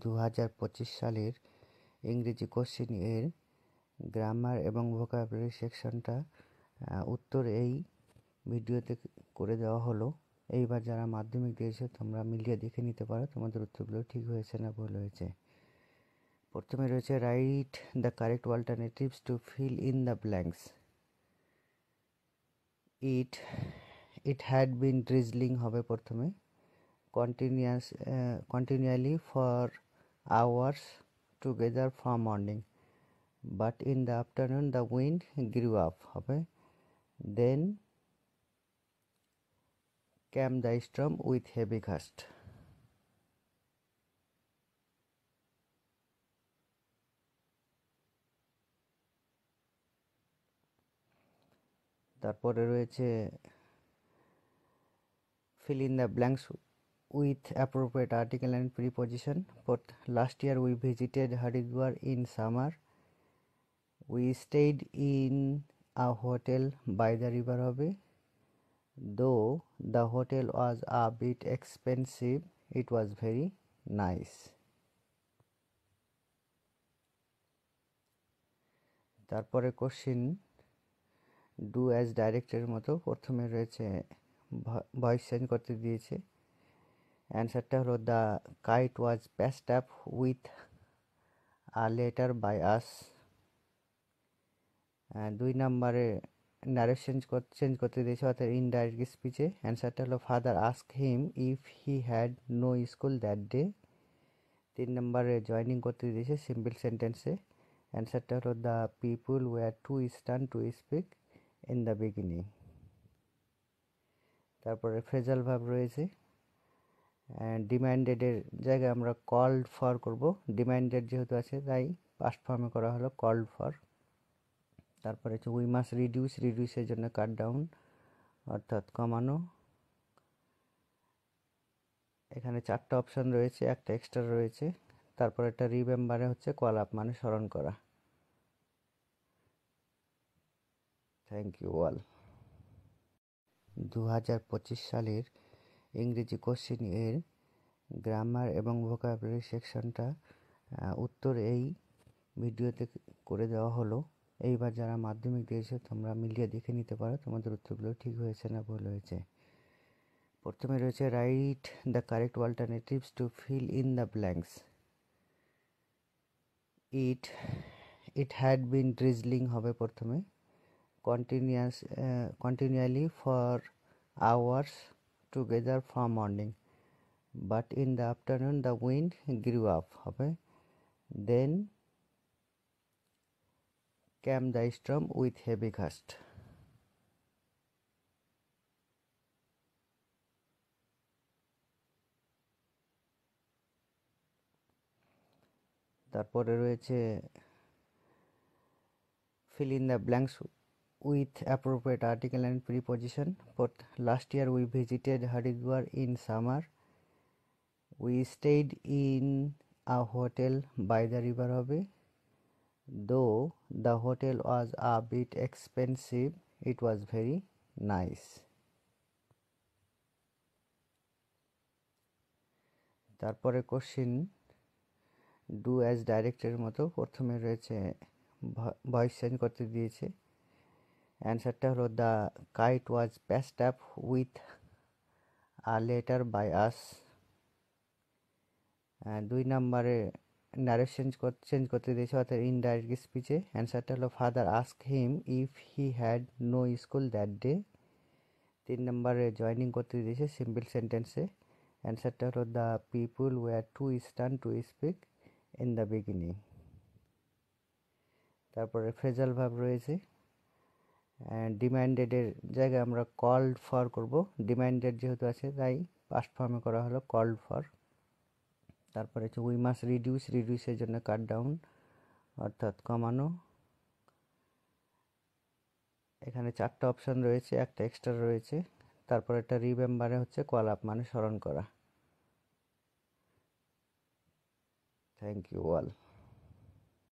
2025 সালের ইংরেজি কোশ্চেন এর গ্রামার এবং ভোকাবুলারি সেকশনটা উত্তর এই ভিডিওতে করে দেওয়া হলো। এইবার যারা মাধ্যমিক দিয়েছো তোমরা মিলিয়ে দেখে নিতে পারো তোমাদের উত্তরগুলো ঠিক হয়েছে না ভুল হয়েছে। প্রথমে রয়েছে write the correct alternatives to fill in the blanks. It had been drizzling হবে প্রথমে। continually for hours together from morning, but in the afternoon the wind grew up হবে। then came the storm with heavy gust। তারপরে রয়েছে fill in the blanks with appropriate article and preposition। last year we visited Haridwar in summer, we stayed in a hotel by the river হবে। though the hotel was a bit expensive, it was very nice। তারপরে question do as ডাইরেক্টের মতো প্রথমে রয়েছে voice change করতে দিয়েছে। অ্যান্সারটা হলো the kite was passed up with a letter by us. 2 নম্বরে নারেশন চেঞ্জ করতে দিয়েছে অর্থাৎ ইনডাইরেক্ট স্পিচে। অ্যান্সারটা হলো father ask him if he had no school that day. 3 নম্বরে জয়নিং করতে দিয়েছে সিম্পল সেন্টেন্সে। অ্যান্সারটা হলো the people were to start to speak in the beginning. তারপরে ফ্রেজাল ভার্ব রয়েছে। ডিমান্ডেডের জায়গায় আমরা কল্ড ফর করব, ডিমান্ডেড যেহেতু আছে তাই পাস্ট ফর্মে করা হলো কল্ড ফর। তারপরে হচ্ছে উই মাস্ট রিডিউস, রিডিউসের জন্য কাট ডাউন অর্থাৎ কমানো। এখানে 4টা অপশন রয়েছে, একটা এক্সট্রা রয়েছে। তারপর একটা রিমেম্বারে হচ্ছে কল আপ মানে স্মরণ করা। Thank you all. 2025 সালের ইংরেজি কোশ্চেন এর গ্রামার এবং ভোকাবুলারি সেকশনটা উত্তর এই ভিডিওতে করে দেওয়া হলো। এইবার যারা মাধ্যমিক দিয়েছো তোমরা মিলিয়ে দেখে নিতে পারো তোমাদের উত্তরগুলো ঠিক হয়েছে না ভুল হয়েছে। প্রথমে রয়েছে write the correct alternatives to fill in the blanks. It had been drizzling হবে প্রথমে। continually for hours together from morning, but in the afternoon the wind grew up হবে। then came the storm with heavy gust। তারপরে রয়েছে fill in the blanks with appropriate article and preposition। last year we visited Haridwar in summer, we stayed in a hotel by the river হবে। though the hotel was a bit expensive, it was very nice। তারপরে question do as ডাইরেক্টের মতো প্রথমে রয়েছে voice change করতে দিয়েছে। অ্যান্সারটা হলো the kite was passed up with a letter by us. 2 নম্বরে নারেশন চেঞ্জ করতে দিয়েছে অর্থাৎ ইনডাইরেক্ট স্পিচে। অ্যান্সারটা হলো father ask him if he had no school that day. 3 নম্বরে জয়নিং করতে দিয়েছে সিম্পল সেন্টেন্সে। অ্যান্সারটা হলো the people were to start to speak in the beginning. তারপরে ফ্রেজাল ভার্ব রয়েছে। ডিমান্ডেডের জায়গায় আমরা কল্ড ফর করব, ডিমান্ডেড যেহেতু আছে তাই পাস্ট ফর্মে করা হলো কল্ড ফর। তারপরে হচ্ছে উই মাস্ট রিডিউস, রিডিউসের জন্য কাট ডাউন অর্থাৎ কমানো। এখানে 4টা অপশন রয়েছে, একটা এক্সট্রা রয়েছে। তারপর একটা রিমেম্বারে হচ্ছে কল আপ মানে স্মরণ করা। Thank you all.